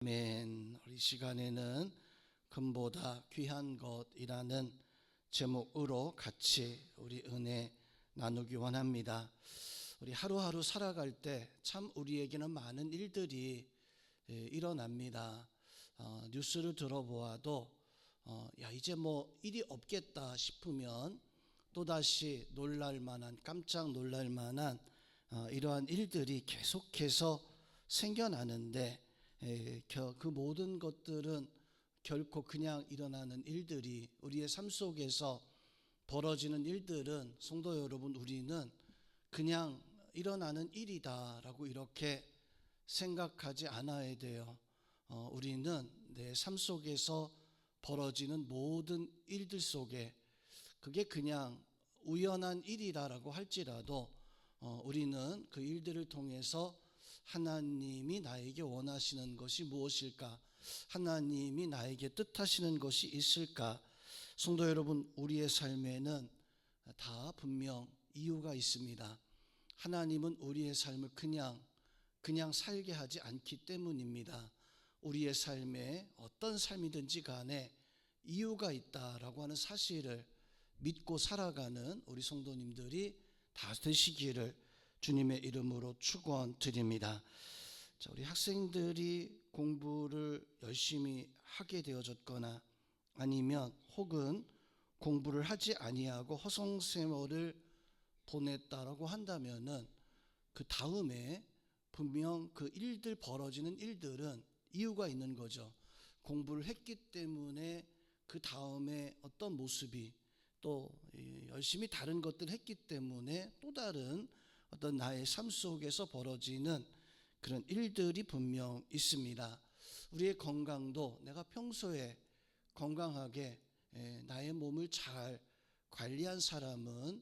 아멘. 우리 시간에는 금보다 귀한 것이라는 제목으로 같이 우리 은혜 나누기 원합니다. 우리 하루하루 살아갈 때 참 우리에게는 많은 일들이 일어납니다. 뉴스를 들어보아도 이제 일이 없겠다 싶으면 또다시 깜짝 놀랄 만한 이러한 일들이 계속해서 생겨나는데, 그 모든 것들은 결코 그냥 일어나는 일들이, 우리의 삶 속에서 벌어지는 일들은, 성도 여러분, 우리는 그냥 일어나는 일이다라고 이렇게 생각하지 않아야 돼요. 우리는 내 삶 속에서 벌어지는 모든 일들 속에 그게 그냥 우연한 일이라고 할지라도 우리는 그 일들을 통해서 하나님이 나에게 원하시는 것이 무엇일까? 하나님이 나에게 뜻하시는 것이 있을까? 성도 여러분, 우리의 삶에는 다 분명 이유가 있습니다. 하나님은 우리의 삶을 그냥 살게 하지 않기 때문입니다. 우리의 삶에 어떤 삶이든지 간에 이유가 있다라고 하는 사실을 믿고 살아가는 우리 성도님들이 다 되시기를 주님의 이름으로 축원드립니다. 우리 학생들이 공부를 열심히 하게 되어졌거나 아니면 혹은 공부를 하지 아니하고 허송세월을 보냈다라고 한다면은 그 다음에 분명 그 일들, 벌어지는 일들은 이유가 있는 거죠. 공부를 했기 때문에 그 다음에 어떤 모습이, 또 열심히 다른 것들을 했기 때문에 또 다른 어떤 나의 삶 속에서 벌어지는 그런 일들이 분명 있습니다. 우리의 건강도 내가 평소에 건강하게 나의 몸을 잘 관리한 사람은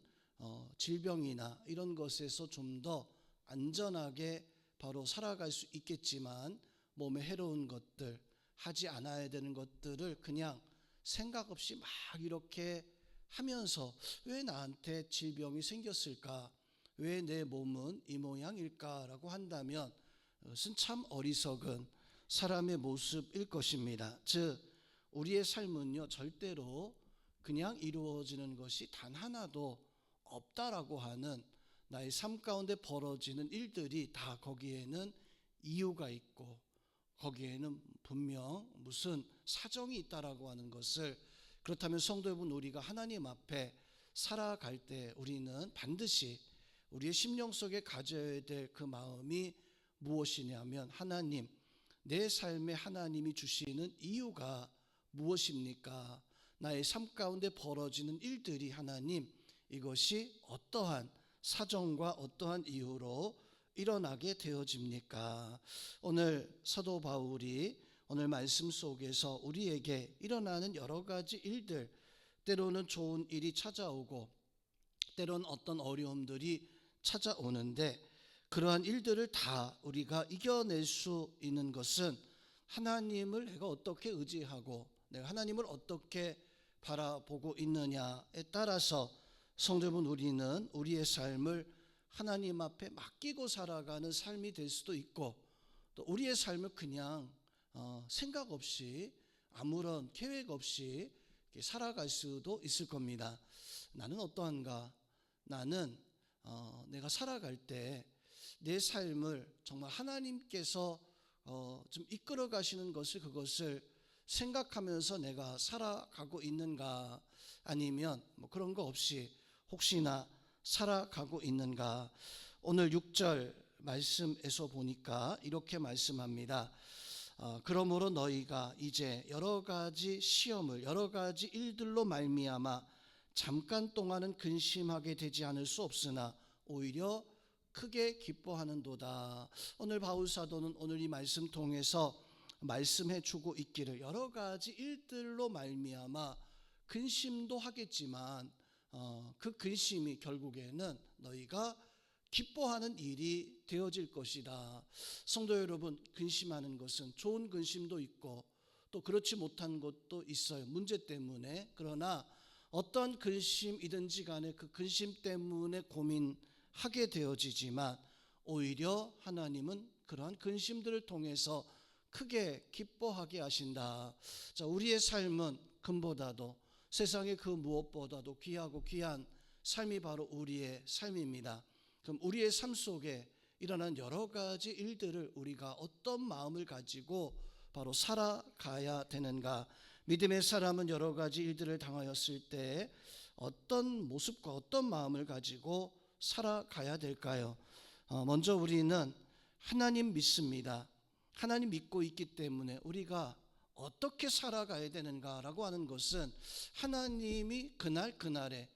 질병이나 이런 것에서 좀 더 안전하게 바로 살아갈 수 있겠지만, 몸에 해로운 것들, 하지 않아야 되는 것들을 그냥 생각 없이 막 이렇게 하면서 왜 나한테 질병이 생겼을까? 왜 내 몸은 이 모양일까라고 한다면 그것은 참 어리석은 사람의 모습일 것입니다. 즉, 우리의 삶은요, 절대로 그냥 이루어지는 것이 단 하나도 없다라고 하는, 나의 삶 가운데 벌어지는 일들이 다 거기에는 이유가 있고 거기에는 분명 무슨 사정이 있다라고 하는 것을, 그렇다면 성도 여러분, 우리가 하나님 앞에 살아갈 때 우리는 반드시 우리의 심령 속에 가져야 될 그 마음이 무엇이냐면, 하나님, 내 삶에 하나님이 주시는 이유가 무엇입니까? 나의 삶 가운데 벌어지는 일들이 하나님, 이것이 어떠한 사정과 어떠한 이유로 일어나게 되어집니까? 오늘 사도 바울이 오늘 말씀 속에서 우리에게 일어나는 여러 가지 일들, 때로는 좋은 일이 찾아오고 때로는 어떤 어려움들이 찾아오는데, 그러한 일들을 다 우리가 이겨낼 수 있는 것은 하나님을 내가 어떻게 의지하고 내가 하나님을 어떻게 바라보고 있느냐에 따라서, 성도 여러분, 우리는 우리의 삶을 하나님 앞에 맡기고 살아가는 삶이 될 수도 있고, 또 우리의 삶을 그냥 생각 없이 아무런 계획 없이 살아갈 수도 있을 겁니다. 나는 어떠한가? 나는 내가 살아갈 때 내 삶을 정말 하나님께서 좀 이끌어 가시는 것을, 그것을 생각하면서 내가 살아가고 있는가? 아니면 그런 거 없이 혹시나 살아가고 있는가? 오늘 6절 말씀에서 보니까 이렇게 말씀합니다. 그러므로 너희가 이제 여러 가지 시험을, 여러 가지 일들로 말미암아 잠깐 동안은 근심하게 되지 않을 수 없으나 오히려 크게 기뻐하는도다. 오늘 바울 사도는 오늘 이 말씀 통해서 말씀해 주고 있기를, 여러 가지 일들로 말미암아 근심도 하겠지만 그 근심이 결국에는 너희가 기뻐하는 일이 되어질 것이다. 성도 여러분, 근심하는 것은 좋은 근심도 있고 또 그렇지 못한 것도 있어요, 문제 때문에. 그러나 어떤 근심이든지 간에 그 근심 때문에 고민하게 되어지지만, 오히려 하나님은 그러한 근심들을 통해서 크게 기뻐하게 하신다. 자, 우리의 삶은 금보다도 세상의 그 무엇보다도 귀하고 귀한 삶이 바로 우리의 삶입니다. 그럼 우리의 삶 속에 일어난 여러 가지 일들을 우리가 어떤 마음을 가지고 바로 살아가야 되는가? 믿음의 사람은 여러 가지 일들을 당하였을 때 어떤 모습과 어떤 마음을 가지고 살아가야 될까요? 먼저 우리는 하나님 믿습니다. 하나님 믿고 있기 때문에 우리가 어떻게 살아가야 되는가라고 하는 것은 하나님이 그날에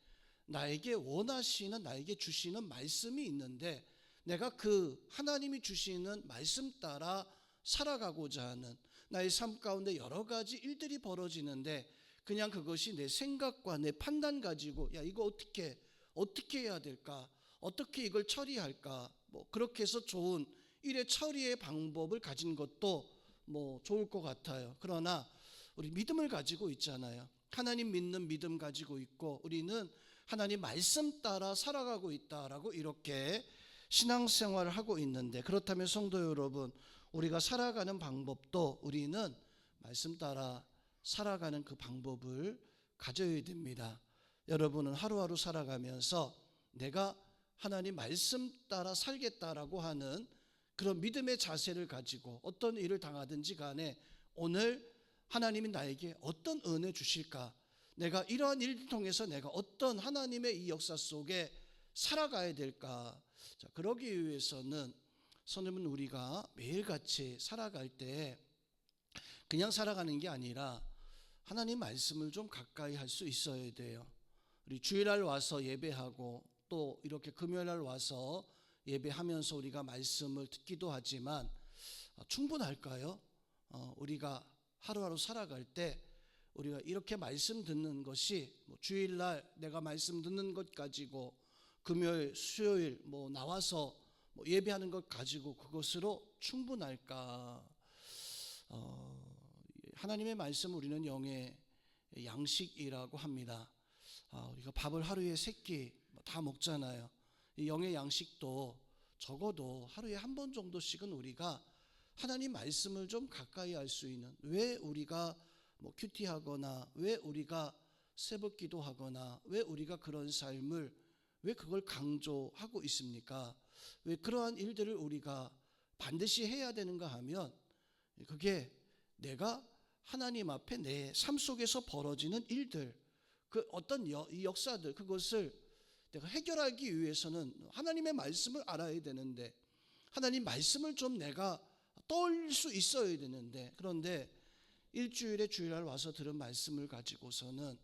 나에게 원하시는, 나에게 주시는 말씀이 있는데 내가 그 하나님이 주시는 말씀 따라 살아가고자 하는 나의 삶 가운데 여러 가지 일들이 벌어지는데 그냥 그것이 내 생각과 내 판단 가지고 야, 이거 어떻게 해야 될까? 어떻게 이걸 처리할까? 그렇게 해서 좋은 일의 처리의 방법을 가진 것도 좋을 것 같아요. 그러나 우리 믿음을 가지고 있잖아요. 하나님 믿는 믿음 가지고 있고 우리는 하나님 말씀 따라 살아가고 있다라고 이렇게 신앙생활을 하고 있는데, 그렇다면 성도 여러분, 우리가 살아가는 방법도 우리는 말씀 따라 살아가는 그 방법을 가져야 됩니다. 여러분은 하루하루 살아가면서 내가 하나님 말씀 따라 살겠다라고 하는 그런 믿음의 자세를 가지고 어떤 일을 당하든지 간에 오늘 하나님이 나에게 어떤 은혜 주실까? 내가 이러한 일을 통해서 내가 어떤 하나님의 이 역사 속에 살아가야 될까? 자, 그러기 위해서는 성도님은 우리가 매일같이 살아갈 때 그냥 살아가는 게 아니라 하나님 말씀을 좀 가까이 할 수 있어야 돼요. 우리 주일날 와서 예배하고 또 이렇게 금요일날 와서 예배하면서 우리가 말씀을 듣기도 하지만 충분할까요? 우리가 하루하루 살아갈 때 우리가 이렇게 말씀 듣는 것이 주일날 내가 말씀 듣는 것 가지고 금요일, 수요일 나와서 예배하는 것 가지고 그것으로 충분할까? 하나님의 말씀 우리는 영의 양식이라고 합니다. 우리가 밥을 하루에 3끼 다 먹잖아요. 이 영의 양식도 적어도 하루에 한 번 정도씩은 우리가 하나님 말씀을 좀 가까이 할 수 있는, 왜 우리가 큐티하거나 왜 우리가 새벽 기도하거나 왜 우리가 그런 삶을 왜 그걸 강조하고 있습니까? 왜 그러한 일들을 우리가 반드시 해야 되는가 하면 그게 내가 하나님 앞에 내 삶 속에서 벌어지는 일들, 그 어떤 이 역사들, 그것을 내가 해결하기 위해서는 하나님의 말씀을 알아야 되는데 하나님 말씀을 좀 내가 떠올릴 수 있어야 되는데, 그런데 일주일에 주일날 와서 들은 말씀을 가지고서는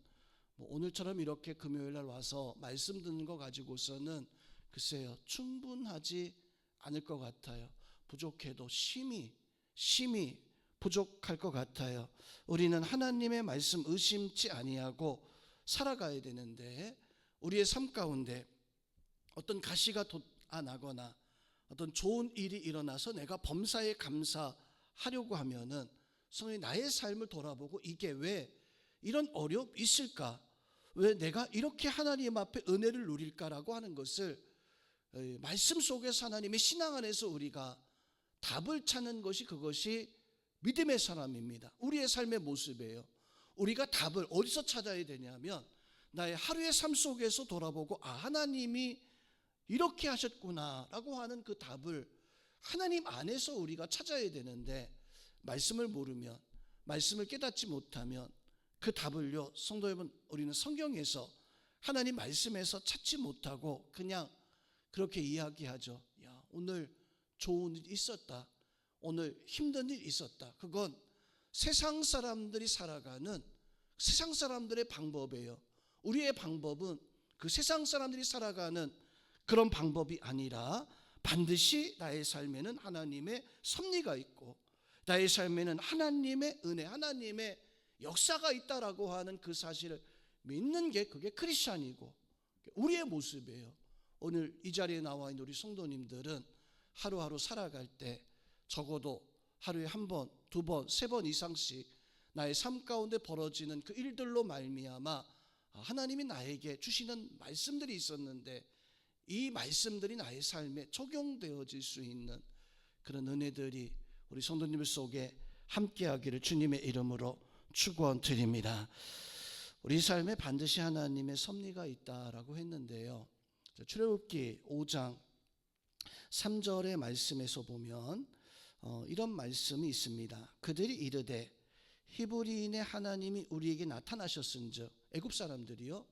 오늘처럼 이렇게 금요일날 와서 말씀 듣는 거 가지고서는 글쎄요 충분하지 않을 것 같아요. 부족해도 심히 부족할 것 같아요. 우리는 하나님의 말씀 의심치 아니하고 살아가야 되는데 우리의 삶 가운데 어떤 가시가 돋아나거나 어떤 좋은 일이 일어나서 내가 범사에 감사하려고 하면은 성령이 나의 삶을 돌아보고 이게 왜 이런 어려움이 있을까? 왜 내가 이렇게 하나님 앞에 은혜를 누릴까라고 하는 것을 말씀 속에서 하나님의 신앙 안에서 우리가 답을 찾는 것이 그것이 믿음의 사람입니다. 우리의 삶의 모습이에요. 우리가 답을 어디서 찾아야 되냐면 나의 하루의 삶 속에서 돌아보고 하나님이 이렇게 하셨구나라고 하는 그 답을 하나님 안에서 우리가 찾아야 되는데 말씀을 모르면, 말씀을 깨닫지 못하면 그 답을요 성도 여러분, 우리는 성경에서 하나님 말씀에서 찾지 못하고 그냥 그렇게 이야기하죠. 야, 오늘 좋은 일 있었다, 오늘 힘든 일 있었다. 그건 세상 사람들이 살아가는 세상 사람들의 방법이에요. 우리의 방법은 그 세상 사람들이 살아가는 그런 방법이 아니라 반드시 나의 삶에는 하나님의 섭리가 있고 나의 삶에는 하나님의 은혜, 하나님의 역사가 있다라고 하는 그 사실을 믿는 게 그게 크리스찬이고 우리의 모습이에요. 오늘 이 자리에 나와 있는 우리 성도님들은 하루하루 살아갈 때 적어도 하루에 한 번, 두 번, 세 번 이상씩 나의 삶 가운데 벌어지는 그 일들로 말미암아 하나님이 나에게 주시는 말씀들이 있었는데 이 말씀들이 나의 삶에 적용되어질 수 있는 그런 은혜들이 우리 성도님들 속에 함께하기를 주님의 이름으로 축원드립니다. 우리 삶에 반드시 하나님의 섭리가 있다라고 했는데요. 출애굽기 5장 3절의 말씀에서 보면 이런 말씀이 있습니다. 그들이 이르되 히브리인의 하나님이 우리에게 나타나셨은즉, 애굽 사람들이요,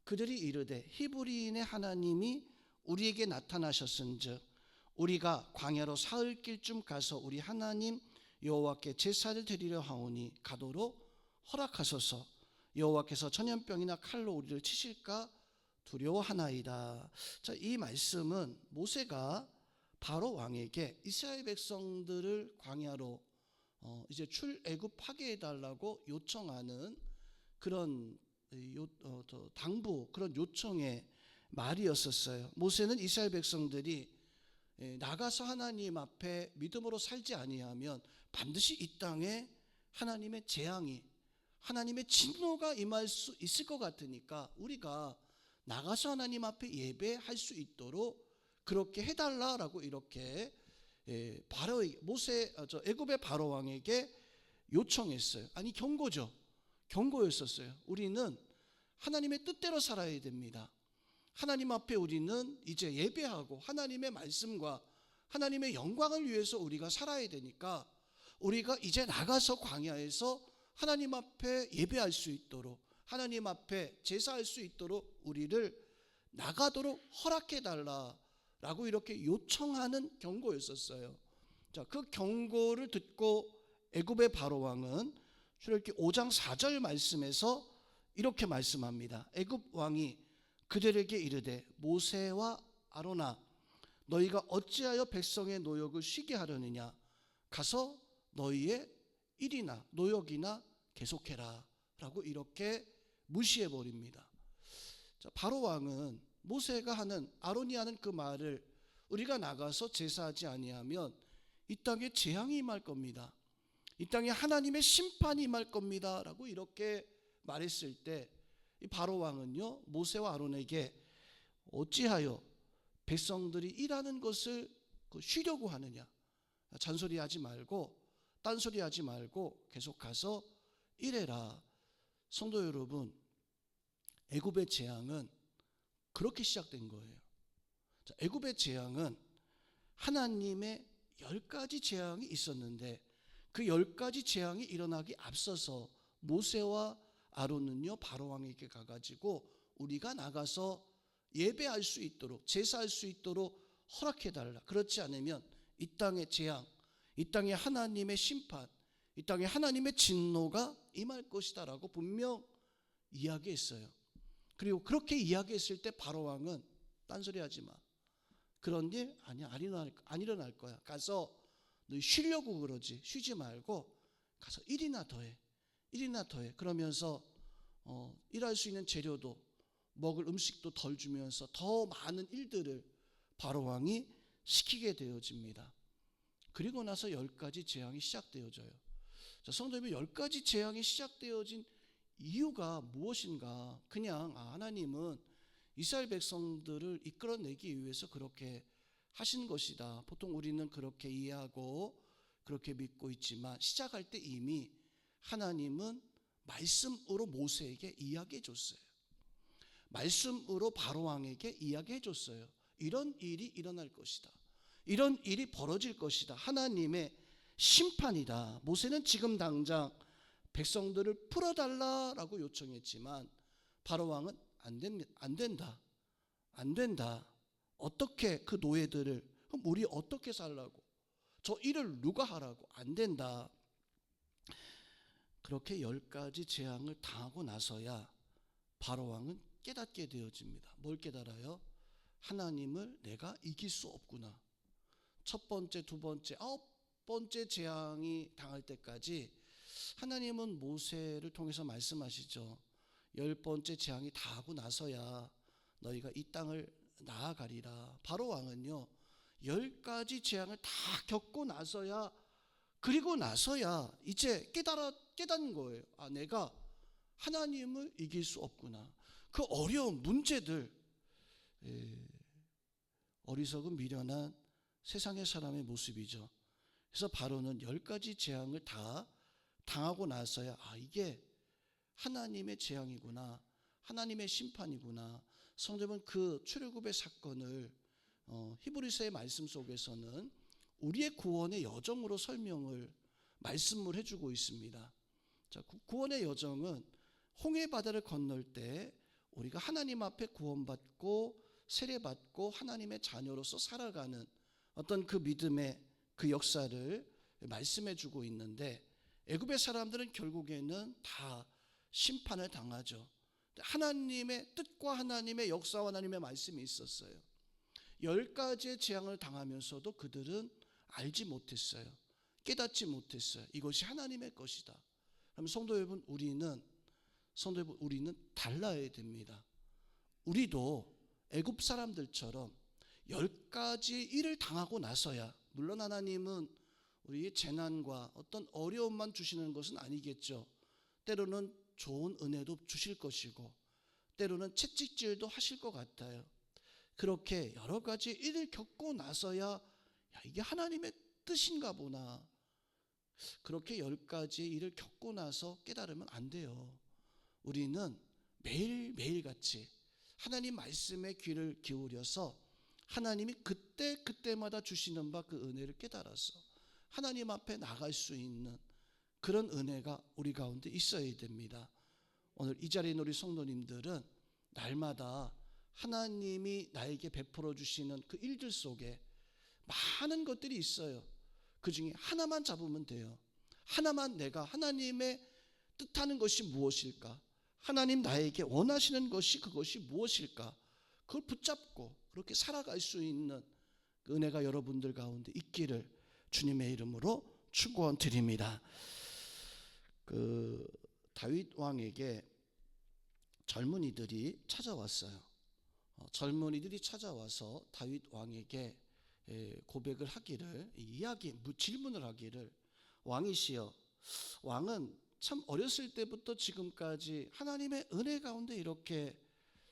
그들이 이르되 히브리인의 하나님이 우리에게 나타나셨은즉 우리가 광야로 사흘 길쯤 가서 우리 하나님 여호와께 제사를 드리려 하오니 가도록 허락하소서. 여호와께서 전염병이나 칼로 우리를 치실까 두려워하나이다. 자, 이 말씀은 모세가 바로 왕에게 이스라엘 백성들을 광야로 이제 출애굽하게 해달라고 요청하는 그런 당부, 그런 요청의 말이었었어요. 모세는 이스라엘 백성들이 나가서 하나님 앞에 믿음으로 살지 아니하면 반드시 이 땅에 하나님의 재앙이, 하나님의 진노가 임할 수 있을 것 같으니까 우리가 나가서 하나님 앞에 예배할 수 있도록 그렇게 해달라라고 이렇게 바로 애굽의 바로 왕에게 요청했어요. 아니, 경고였었어요. 우리는 하나님의 뜻대로 살아야 됩니다. 하나님 앞에 우리는 이제 예배하고 하나님의 말씀과 하나님의 영광을 위해서 우리가 살아야 되니까 우리가 이제 나가서 광야에서 하나님 앞에 예배할 수 있도록, 하나님 앞에 제사할 수 있도록 우리를 나가도록 허락해달라라고 이렇게 요청하는 경고였었어요. 자, 그 경고를 듣고 애굽의 바로왕은 출애굽기 5장 4절 말씀에서 이렇게 말씀합니다. 애굽 왕이 그들에게 이르되 모세와 아론아, 너희가 어찌하여 백성의 노역을 쉬게 하려느냐? 가서 너희의 일이나 노역이나 계속해라 라고 이렇게 무시해 버립니다. 바로 왕은 모세가 하는, 아론이 하는 그 말을 우리가 나가서 제사하지 아니하면 이 땅에 재앙이 임할 겁니다. 이 땅에 하나님의 심판이 임할 겁니다 라고 이렇게 말했을 때 이 바로 왕은요, 모세와 아론에게 어찌하여 백성들이 일하는 것을 쉬려고 하느냐? 잔소리하지 말고, 딴소리하지 말고 계속 가서 일해라. 성도 여러분, 애굽의 재앙은 그렇게 시작된 거예요. 자, 애굽의 재앙은 하나님의 10가지 재앙이 있었는데 그 10가지 재앙이 일어나기 앞서서 모세와 아론은요, 바로 왕에게 가가지고 우리가 나가서 예배할 수 있도록, 제사할 수 있도록 허락해달라. 그렇지 않으면 이 땅의 재앙, 이 땅에 하나님의 심판, 이 땅에 하나님의 진노가 임할 것이다 라고 분명 이야기했어요. 그리고 그렇게 이야기했을 때 바로 왕은 딴소리 하지 마, 그런 일 아니야, 안 일어날 거야. 가서 너 쉬려고 그러지, 쉬지 말고 가서 일이나 더해, 일이나 더해. 그러면서 일할 수 있는 재료도, 먹을 음식도 덜 주면서 더 많은 일들을 바로 왕이 시키게 되어집니다. 그리고 나서 10가지 재앙이 시작되어져요. 자, 성도님은 10가지 재앙이 시작되어진 이유가 무엇인가? 그냥 하나님은 이스라엘 백성들을 이끌어내기 위해서 그렇게 하신 것이다. 보통 우리는 그렇게 이해하고 그렇게 믿고 있지만 시작할 때 이미 하나님은 말씀으로 모세에게 이야기해 줬어요. 말씀으로 바로왕에게 이야기해 줬어요. 이런 일이 일어날 것이다. 이런 일이 벌어질 것이다. 하나님의 심판이다. 모세는 지금 당장 백성들을 풀어달라라고 요청했지만 바로왕은 안 된다. 어떻게 그 노예들을, 그럼 우리 어떻게 살라고? 저 일을 누가 하라고? 안 된다. 그렇게 10가지 재앙을 당하고 나서야 바로왕은 깨닫게 되어집니다. 뭘 깨달아요? 하나님을 내가 이길 수 없구나. 첫 번째, 두 번째, 9번째 재앙이 당할 때까지 하나님은 모세를 통해서 말씀하시죠. 10번째 재앙이 다 하고 나서야 너희가 이 땅을 나아가리라. 바로왕은요, 10가지 재앙을 다 겪고 나서야, 그리고 나서야 이제 깨닫는 거예요. 내가 하나님을 이길 수 없구나. 그 어려운 문제들, 어리석은 미련한 세상의 사람의 모습이죠. 그래서 바로는 10가지 재앙을 다 당하고 나서야 이게 하나님의 재앙이구나, 하나님의 심판이구나. 성도님은 그 출애굽의 사건을 히브리서의 말씀 속에서는 우리의 구원의 여정으로 말씀을 해주고 있습니다. 자, 구원의 여정은 홍해 바다를 건널 때 우리가 하나님 앞에 구원받고 세례받고 하나님의 자녀로서 살아가는 어떤 그 믿음의 그 역사를 말씀해 주고 있는데, 애굽의 사람들은 결국에는 다 심판을 당하죠. 하나님의 뜻과 하나님의 역사와 하나님의 말씀이 있었어요. 10가지의 재앙을 당하면서도 그들은 알지 못했어요. 깨닫지 못했어요. 이것이 하나님의 것이다. 그럼 성도 여러분, 우리는 달라야 됩니다. 우리도 애굽 사람들처럼 10가지 일을 당하고 나서야, 물론 하나님은 우리의 재난과 어떤 어려움만 주시는 것은 아니겠죠. 때로는 좋은 은혜도 주실 것이고 때로는 채찍질도 하실 것 같아요. 그렇게 여러 가지 일을 겪고 나서야 이게 하나님의 뜻인가 보나, 그렇게 10가지 일을 겪고 나서 깨달으면 안 돼요. 우리는 매일같이 하나님 말씀에 귀를 기울여서 하나님이 그때마다 주시는 바 그 은혜를 깨달아서 하나님 앞에 나갈 수 있는 그런 은혜가 우리 가운데 있어야 됩니다. 오늘 이 자리에 있는 우리 성도님들은 날마다 하나님이 나에게 베풀어 주시는 그 일들 속에 많은 것들이 있어요. 그 중에 하나만 잡으면 돼요. 하나만, 내가 하나님의 뜻하는 것이 무엇일까? 하나님 나에게 원하시는 것이 그것이 무엇일까? 그걸 붙잡고 그렇게 살아갈 수 있는 그 은혜가 여러분들 가운데 있기를 주님의 이름으로 축원드립니다. 그 다윗 왕에게 젊은이들이 찾아왔어요. 젊은이들이 찾아와서 다윗 왕에게 고백을 하기를, 질문을 하기를, 왕이시여, 왕은 참 어렸을 때부터 지금까지 하나님의 은혜 가운데 이렇게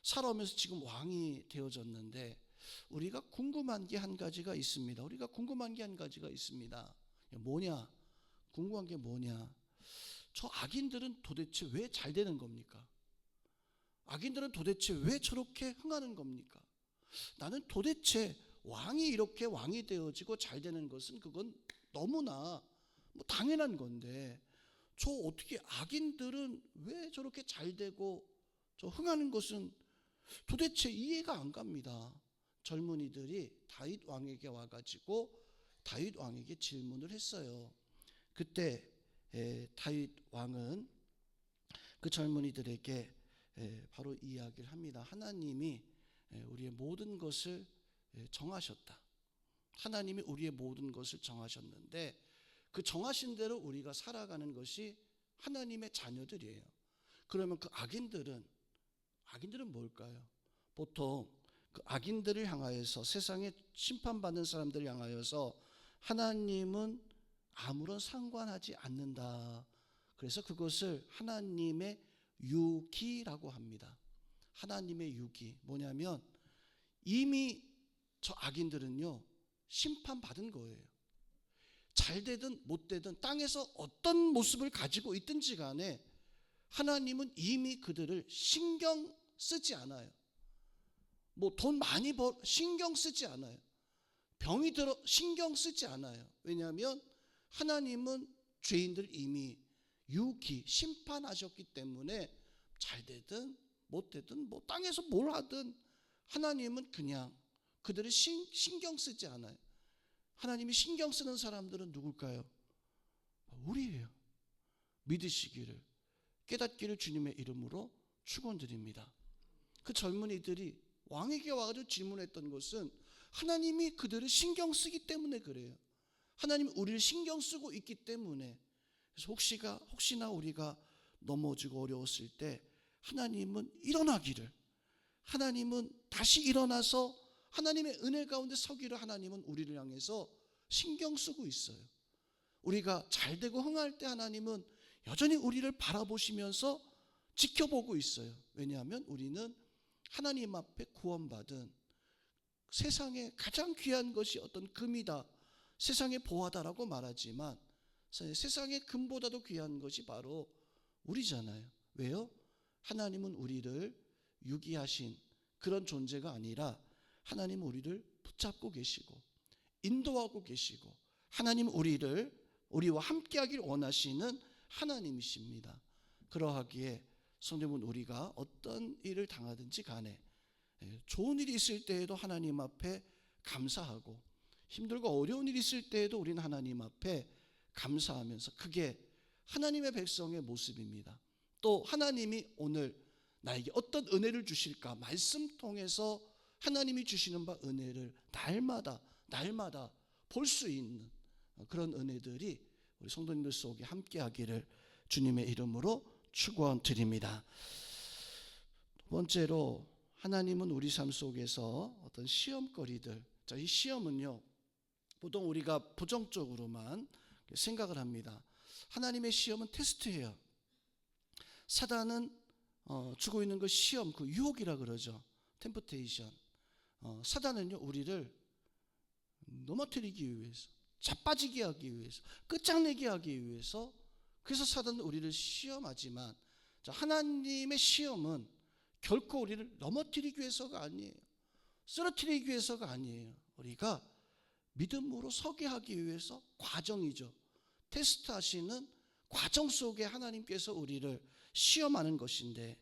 살아오면서 지금 왕이 되어졌는데 우리가 궁금한 게 한 가지가 있습니다. 뭐냐? 궁금한 게 뭐냐? 저 악인들은 도대체 왜 잘 되는 겁니까? 악인들은 도대체 왜 저렇게 흥하는 겁니까? 나는 도대체 왕이 이렇게 왕이 되어지고 잘 되는 것은 그건 너무나 당연한 건데, 저 어떻게 악인들은 왜 저렇게 잘 되고 저 흥하는 것은 도대체 이해가 안 갑니다. 젊은이들이 다윗 왕에게 와가지고 다윗 왕에게 질문을 했어요. 그때 다윗 왕은 그 젊은이들에게 바로 이야기를 합니다. 하나님이 우리의 모든 것을 정하셨다. 하나님이 우리의 모든 것을 정하셨는데 그 정하신 대로 우리가 살아가는 것이 하나님의 자녀들이에요. 그러면 그 악인들은 뭘까요? 보통 그 악인들을 향하여서, 세상에 심판받는 사람들을 향하여서 하나님은 아무런 상관하지 않는다. 그래서 그것을 하나님의 유기라고 합니다. 하나님의 유기, 뭐냐면 이미 저 악인들은요 심판받은 거예요. 잘 되든 못 되든 땅에서 어떤 모습을 가지고 있든지 간에 하나님은 이미 그들을 신경 쓰지 않아요. 돈 많이 신경 쓰지 않아요. 병이 들어 신경 쓰지 않아요. 왜냐하면 하나님은 죄인들 이미 심판하셨기 때문에 잘 되든 못 되든 땅에서 뭘 하든 하나님은 그냥 그들을 신경 쓰지 않아요. 하나님이 신경 쓰는 사람들은 누굴까요? 우리예요. 믿으시기를, 깨닫기를 주님의 이름으로 축원드립니다. 그 젊은이들이 왕에게 와가지고 질문했던 것은 하나님이 그들을 신경 쓰기 때문에 그래요. 하나님이 우리를 신경 쓰고 있기 때문에. 그래서 혹시나 우리가 넘어지고 어려웠을 때 하나님은 일어나기를, 하나님은 다시 일어나서 하나님의 은혜 가운데 서기를 하나님은 우리를 향해서 신경 쓰고 있어요. 우리가 잘되고 흥할 때 하나님은 여전히 우리를 바라보시면서 지켜보고 있어요. 왜냐하면 우리는 하나님 앞에 구원받은 세상에 가장 귀한 것이 어떤 금이다, 세상의 보화다라고 말하지만 세상의 금보다도 귀한 것이 바로 우리잖아요. 왜요? 하나님은 우리를 유기하신 그런 존재가 아니라 하나님은 우리를 붙잡고 계시고 인도하고 계시고 하나님은 우리와 함께하길 원하시는 하나님이십니다. 그러하기에 성도님은 우리가 어떤 일을 당하든지 간에 좋은 일이 있을 때에도 하나님 앞에 감사하고 힘들고 어려운 일이 있을 때에도 우리는 하나님 앞에 감사하면서 그게 하나님의 백성의 모습입니다. 또 하나님이 오늘 나에게 어떤 은혜를 주실까 말씀 통해서 하나님이 주시는 바 은혜를 날마다 볼 수 있는 그런 은혜들이 우리 성도님들 속에 함께하기를 주님의 이름으로 축원드립니다. 두 번째로 하나님은 우리 삶 속에서 어떤 시험거리들, 이 시험은요 보통 우리가 부정적으로만 생각을 합니다. 하나님의 시험은 테스트예요. 사단은 주고 있는 그 시험, 그 유혹이라 그러죠. 템프테이션. 사단은요 우리를 넘어뜨리기 위해서, 자빠지게 하기 위해서, 끝장내게 하기 위해서, 그래서 사단은 우리를 시험하지만 하나님의 시험은 결코 우리를 넘어뜨리기 위해서가 아니에요. 쓰러뜨리기 위해서가 아니에요. 우리가 믿음으로 서게 하기 위해서 과정이죠. 테스트하시는 과정 속에 하나님께서 우리를 시험하는 것인데,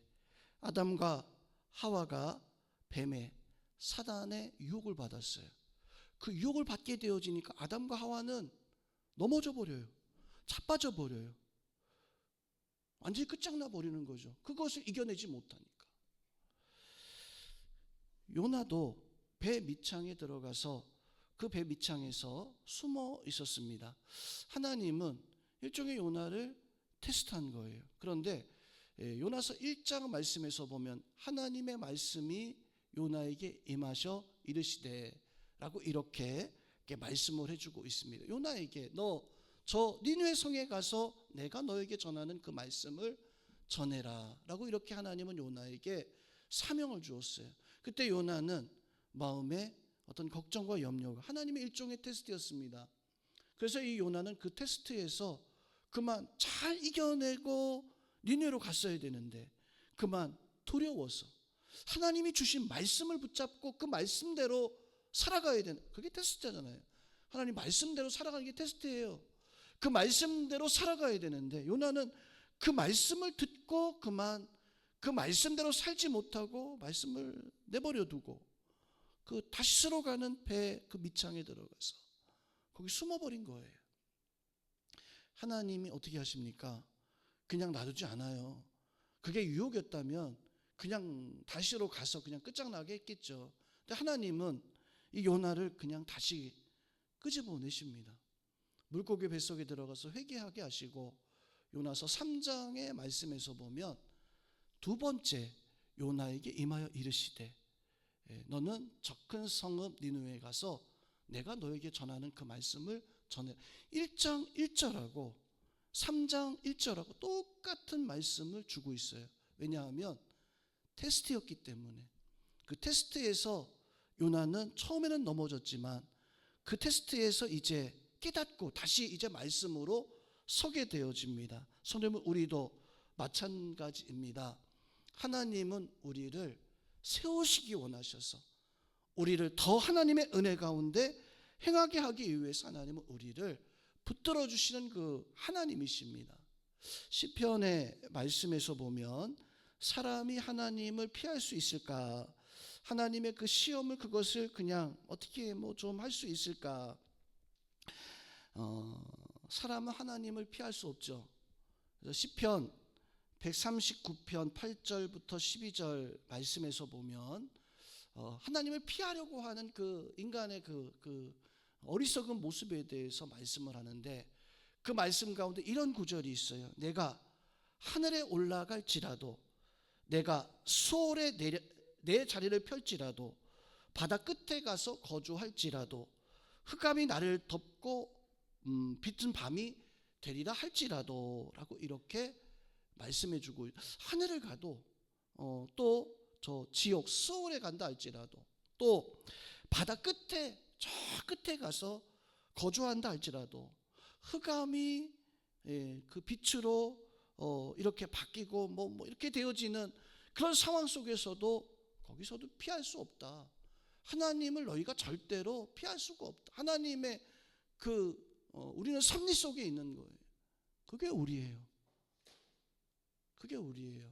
아담과 하와가 뱀의 사단의 유혹을 받았어요. 그 유혹을 받게 되어지니까 아담과 하와는 넘어져 버려요. 자빠져 버려요. 완전히 끝장나 버리는 거죠. 그것을 이겨내지 못하니까. 요나도 배 밑창에 들어가서 그 배 밑창에서 숨어 있었습니다. 하나님은 일종의 요나를 테스트한 거예요. 그런데 요나서 1장 말씀에서 보면 하나님의 말씀이 요나에게 임하셔 이르시되 라고 이렇게 말씀을 해주고 있습니다. 요나에게 너 저 니느웨 성에 가서 내가 너에게 전하는 그 말씀을 전해라 라고 이렇게 하나님은 요나에게 사명을 주었어요. 그때 요나는 마음에 어떤 걱정과 염려가 하나님의 일종의 테스트였습니다. 그래서 이 요나는 그 테스트에서 그만 잘 이겨내고 니느웨로 갔어야 되는데 그만 두려워서 하나님이 주신 말씀을 붙잡고 그 말씀대로 살아가야 되는, 그게 테스트잖아요. 하나님 말씀대로 살아가는 게 테스트예요. 그 말씀대로 살아가야 되는데 요나는 그 말씀을 듣고 그만 그 말씀대로 살지 못하고 말씀을 내버려 두고 그 다시스로 가는 배 그 밑창에 들어가서 거기 숨어버린 거예요. 하나님이 어떻게 하십니까? 그냥 놔두지 않아요. 그게 유혹이었다면 그냥 다시로 가서 그냥 끝장나게 했겠죠. 근데 하나님은 이 요나를 그냥 다시 끄집어내십니다. 물고기 뱃속에 들어가서 회개하게 하시고 요나서 3장의 말씀에서 보면 두 번째 요나에게 임하여 이르시되 너는 저 큰 성읍 니느웨에 가서 내가 너에게 전하는 그 말씀을 전해. 1장 1절하고 3장 1절하고 똑같은 말씀을 주고 있어요. 왜냐하면 테스트였기 때문에. 그 테스트에서 요나는 처음에는 넘어졌지만 그 테스트에서 이제 깨닫고 다시 이제 말씀으로 서게 되어집니다. 성도님은 우리도 마찬가지입니다. 하나님은 우리를 세우시기 원하셔서 우리를 더 하나님의 은혜 가운데 행하게 하기 위해서 하나님은 우리를 붙들어 주시는 그 하나님이십니다. 시편의 말씀에서 보면 사람이 하나님을 피할 수 있을까? 하나님의 그 시험을 그것을 그냥 어떻게 뭐 좀 할 수 있을까? 사람은 하나님을 피할 수 없죠. 그래서 시편 139편 8절부터 12절 말씀에서 보면 하나님을 피하려고 하는 그 인간의 그 어리석은 모습에 대해서 말씀을 하는데 그 말씀 가운데 이런 구절이 있어요. 내가 하늘에 올라갈지라도 내가 수월에 내 자리를 펼지라도 바다 끝에 가서 거주할지라도 흑암이 나를 덮고 빛은 밤이 되리라 할지라도 라고 이렇게 말씀해 주고, 하늘을 가도 또 저 지옥 수월에 간다 할지라도 또 바다 끝에 저 끝에 가서 거주한다 할지라도 흑암이 그 빛으로 이렇게 바뀌고 뭐 이렇게 되어지는 그런 상황 속에서도 거기서도 피할 수 없다. 하나님을 너희가 절대로 피할 수가 없다. 하나님의 우리는 섭리 속에 있는 거예요. 그게 우리예요. 그게 우리예요.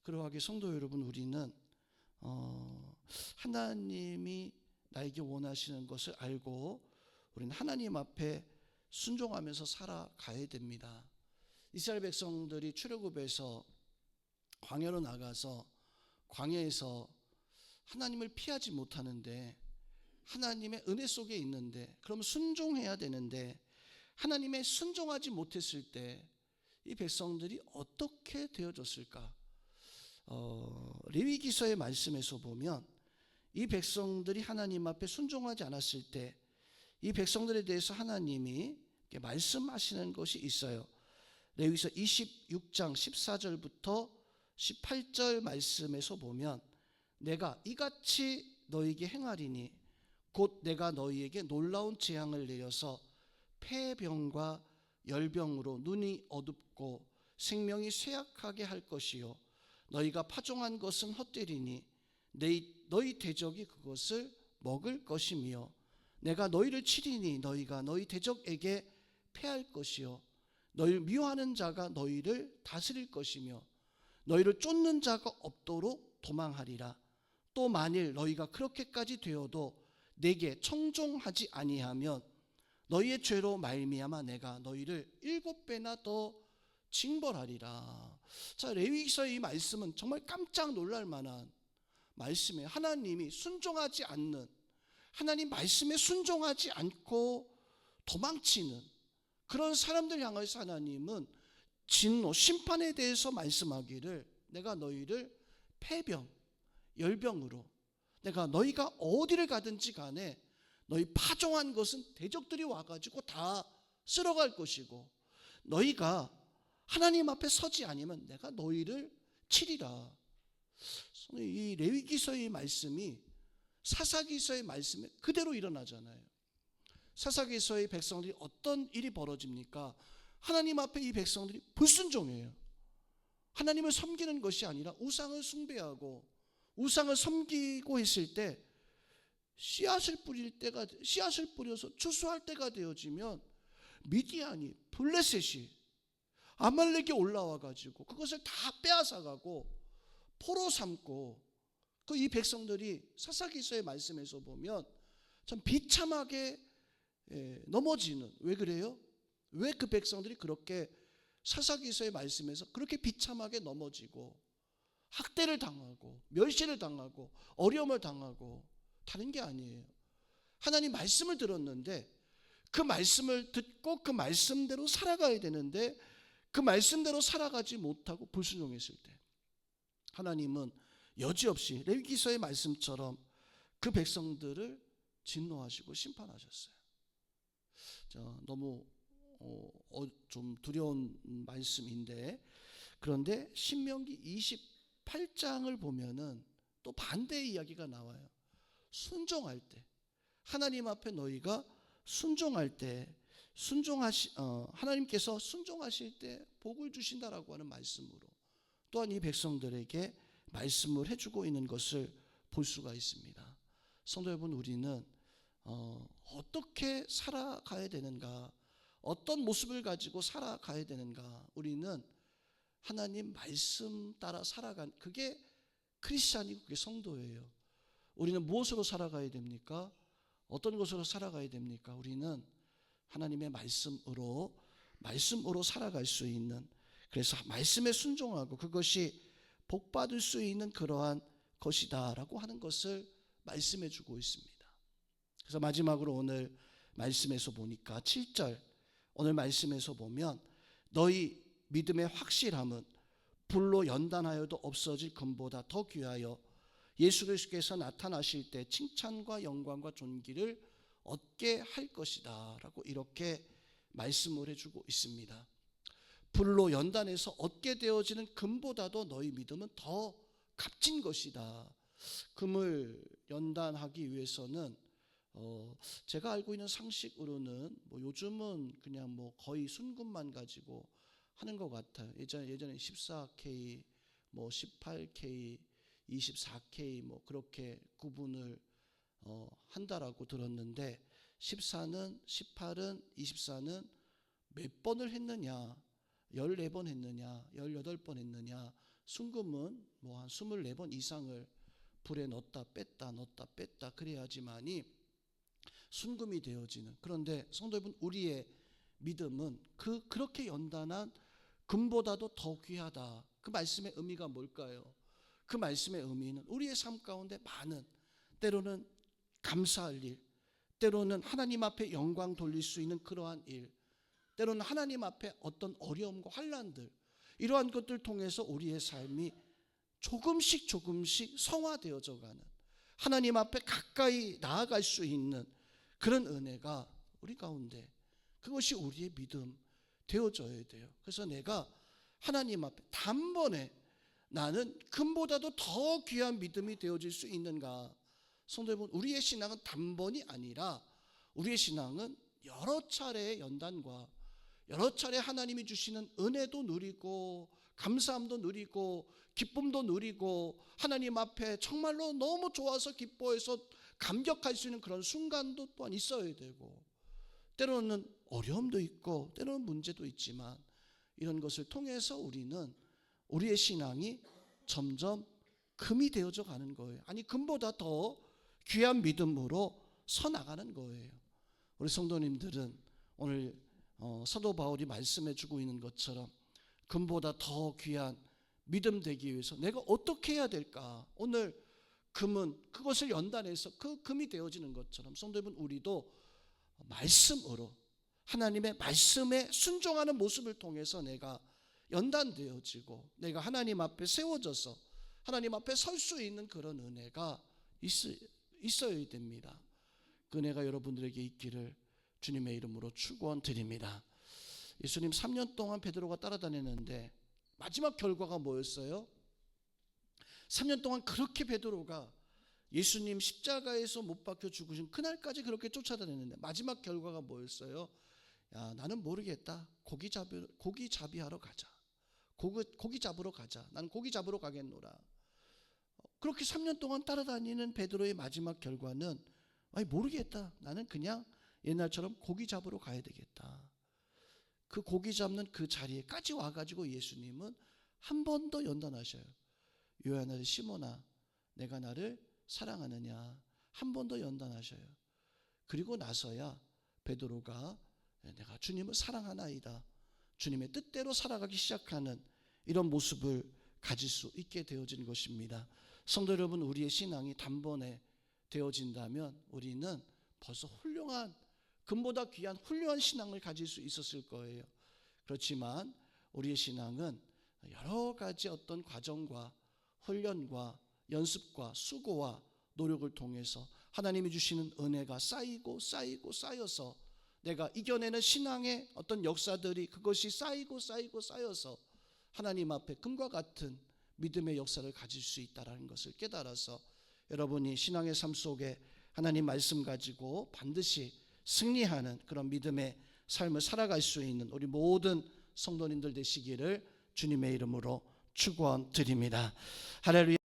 그러하게 성도 여러분, 우리는 하나님이 나에게 원하시는 것을 알고 우리는 하나님 앞에 순종하면서 살아가야 됩니다. 이스라엘 백성들이 출애굽에서 광야로 나가서 광야에서 하나님을 피하지 못하는데, 하나님의 은혜 속에 있는데, 그럼 순종해야 되는데 하나님의 순종하지 못했을 때 이 백성들이 어떻게 되어졌을까? 레위기서의 말씀에서 보면 이 백성들이 하나님 앞에 순종하지 않았을 때 이 백성들에 대해서 하나님이 말씀하시는 것이 있어요. 레위기서 26장 14절부터 18절 말씀에서 보면 내가 이같이 너희에게 행하리니 곧 내가 너희에게 놀라운 재앙을 내려서 폐병과 열병으로 눈이 어둡고 생명이 쇠약하게 할 것이요 너희가 파종한 것은 헛되리니 너희 대적이 그것을 먹을 것이며 내가 너희를 치리니 너희가 너희 대적에게 패할 것이요 너희를 미워하는 자가 너희를 다스릴 것이며 너희를 쫓는 자가 없도록 도망하리라. 또 만일 너희가 그렇게까지 되어도 내게 청종하지 아니하면 너희의 죄로 말미암아 내가 너희를 7배나 더 징벌하리라. 자, 레위기서의 이 말씀은 정말 깜짝 놀랄 만한 말씀이에요. 하나님이 순종하지 않는, 하나님 말씀에 순종하지 않고 도망치는 그런 사람들 향해서 하나님은 진노, 심판에 대해서 말씀하기를 내가 너희를 폐병, 열병으로 내가 너희가 어디를 가든지 간에 너희 파종한 것은 대적들이 와가지고 다 쓸어갈 것이고 너희가 하나님 앞에 서지 아니면 내가 너희를 치리라. 이 레위기서의 말씀이 사사기서의 말씀에 그대로 일어나잖아요. 사사기서의 백성들이 어떤 일이 벌어집니까? 하나님 앞에 이 백성들이 불순종해요. 하나님을 섬기는 것이 아니라 우상을 숭배하고 우상을 섬기고 했을 때 씨앗을 뿌려서 추수할 때가 되어지면 미디안이, 블레셋이, 아말렉이 올라와 가지고 그것을 다 빼앗아가고 포로 삼고 이 백성들이 사사기서의 말씀에서 보면 참 비참하게 넘어지는, 왜 그래요? 왜 그 백성들이 그렇게 사사기서의 말씀에서 그렇게 비참하게 넘어지고 학대를 당하고 멸시를 당하고 어려움을 당하고, 다른 게 아니에요. 하나님 말씀을 들었는데 그 말씀을 듣고 그 말씀대로 살아가야 되는데 그 말씀대로 살아가지 못하고 불순종했을 때 하나님은 여지없이 레위기서의 말씀처럼 그 백성들을 진노하시고 심판하셨어요. 너무 좀 두려운 말씀인데, 그런데 신명기 28장을 보면은 또 반대의 이야기가 나와요. 순종할 때, 하나님 앞에 너희가 순종할 때 하나님께서 순종하실 때 복을 주신다라고 하는 말씀으로 또한 이 백성들에게 말씀을 해주고 있는 것을 볼 수가 있습니다. 성도 여러분, 우리는 어떻게 살아가야 되는가, 어떤 모습을 가지고 살아가야 되는가, 우리는 하나님 말씀 따라 살아간, 그게 크리스찬이고 그게 성도예요. 우리는 무엇으로 살아가야 됩니까? 어떤 것으로 살아가야 됩니까? 우리는 하나님의 말씀으로 살아갈 수 있는, 그래서 말씀에 순종하고 그것이 복받을 수 있는 그러한 것이다라고 하는 것을 말씀해 주고 있습니다. 그래서 마지막으로 오늘 말씀에서 보니까 7절, 오늘 말씀에서 보면 너희 믿음의 확실함은 불로 연단하여도 없어질 금보다 더 귀하여 예수 그리스도께서 나타나실 때 칭찬과 영광과 존귀를 얻게 할 것이다 라고 이렇게 말씀을 해주고 있습니다. 불로 연단해서 얻게 되어지는 금보다도 너희 믿음은 더 값진 것이다. 금을 연단하기 위해서는 제가 알고 있는 상식으로는 뭐 요즘은 그냥 뭐 거의 순금만 가지고 하는 것 같아요. 예전에 14K, 뭐 18K, 24K 뭐 그렇게 구분을 한다라고 들었는데 14는 18은 24는 몇 번을 했느냐, 14번 했느냐, 18번 했느냐, 순금은 뭐 한 24번 이상을 불에 넣었다 뺐다 그래야지만이 순금이 되어지는. 그런데 성도 여러분, 우리의 믿음은 그렇게 연단한 금보다도 더 귀하다. 그 말씀의 의미가 뭘까요? 그 말씀의 의미는 우리의 삶 가운데 많은, 때로는 감사할 일, 때로는 하나님 앞에 영광 돌릴 수 있는 그러한 일, 때로는 하나님 앞에 어떤 어려움과 환난들, 이러한 것들 통해서 우리의 삶이 조금씩 성화되어져 가는, 하나님 앞에 가까이 나아갈 수 있는 그런 은혜가 우리 가운데, 그것이 우리의 믿음 되어져야 돼요. 그래서 내가 하나님 앞에 단번에 나는 금보다도 더 귀한 믿음이 되어질 수 있는가? 성도 여러분, 우리의 신앙은 단번이 아니라 우리의 신앙은 여러 차례의 연단과 여러 차례 하나님이 주시는 은혜도 누리고 감사함도 누리고 기쁨도 누리고 하나님 앞에 정말로 너무 좋아서 기뻐해서 감격할 수 있는 그런 순간도 또한 있어야 되고, 때로는 어려움도 있고 때로는 문제도 있지만 이런 것을 통해서 우리는 우리의 신앙이 점점 금이 되어져 가는 거예요. 아니, 금보다 더 귀한 믿음으로 서 나가는 거예요. 우리 성도님들은 오늘 사도 바울이 말씀해 주고 있는 것처럼 금보다 더 귀한 믿음 되기 위해서 내가 어떻게 해야 될까? 오늘 금은 그것을 연단해서 그 금이 되어지는 것처럼 성도 여러분, 우리도 말씀으로 하나님의 말씀에 순종하는 모습을 통해서 내가 연단되어지고 내가 하나님 앞에 세워져서 하나님 앞에 설 수 있는 그런 은혜가 있어야 됩니다. 그 은혜가 여러분들에게 있기를 주님의 이름으로 축원드립니다. 예수님 3년 동안 베드로가 따라다녔는데 마지막 결과가 뭐였어요? 3년 동안 그렇게 베드로가 예수님 십자가에서 못 박혀 죽으신 그날까지 그렇게 쫓아다녔는데 마지막 결과가 뭐였어요? 야, 나는 모르겠다. 고기 잡이하러 가자. 고기 잡으러 가자. 난 고기 잡으러 가겠노라. 그렇게 3년 동안 따라다니는 베드로의 마지막 결과는 아니, 모르겠다. 나는 그냥 옛날처럼 고기 잡으러 가야 되겠다. 그 고기 잡는 그 자리에까지 와가지고 예수님은 한 번 더 연단하셔요. 요한아 시몬아, 내가 나를 사랑하느냐? 한 번 더 연단하셔요. 그리고 나서야 베드로가 내가 주님을 사랑하나이다, 주님의 뜻대로 살아가기 시작하는 이런 모습을 가질 수 있게 되어진 것입니다. 성도 여러분, 우리의 신앙이 단번에 되어진다면 우리는 벌써 훌륭한, 금보다 귀한 훌륭한 신앙을 가질 수 있었을 거예요. 그렇지만 우리의 신앙은 여러 가지 어떤 과정과 훈련과 연습과 수고와 노력을 통해서 하나님이 주시는 은혜가 쌓여서 내가 이겨내는 신앙의 어떤 역사들이, 그것이 쌓여서 하나님 앞에 금과 같은 믿음의 역사를 가질 수 있다는 것을 깨달아서 여러분이 신앙의 삶 속에 하나님 말씀 가지고 반드시 승리하는 그런 믿음의 삶을 살아갈 수 있는 우리 모든 성도님들 되시기를 주님의 이름으로 축원드립니다. 할렐루야.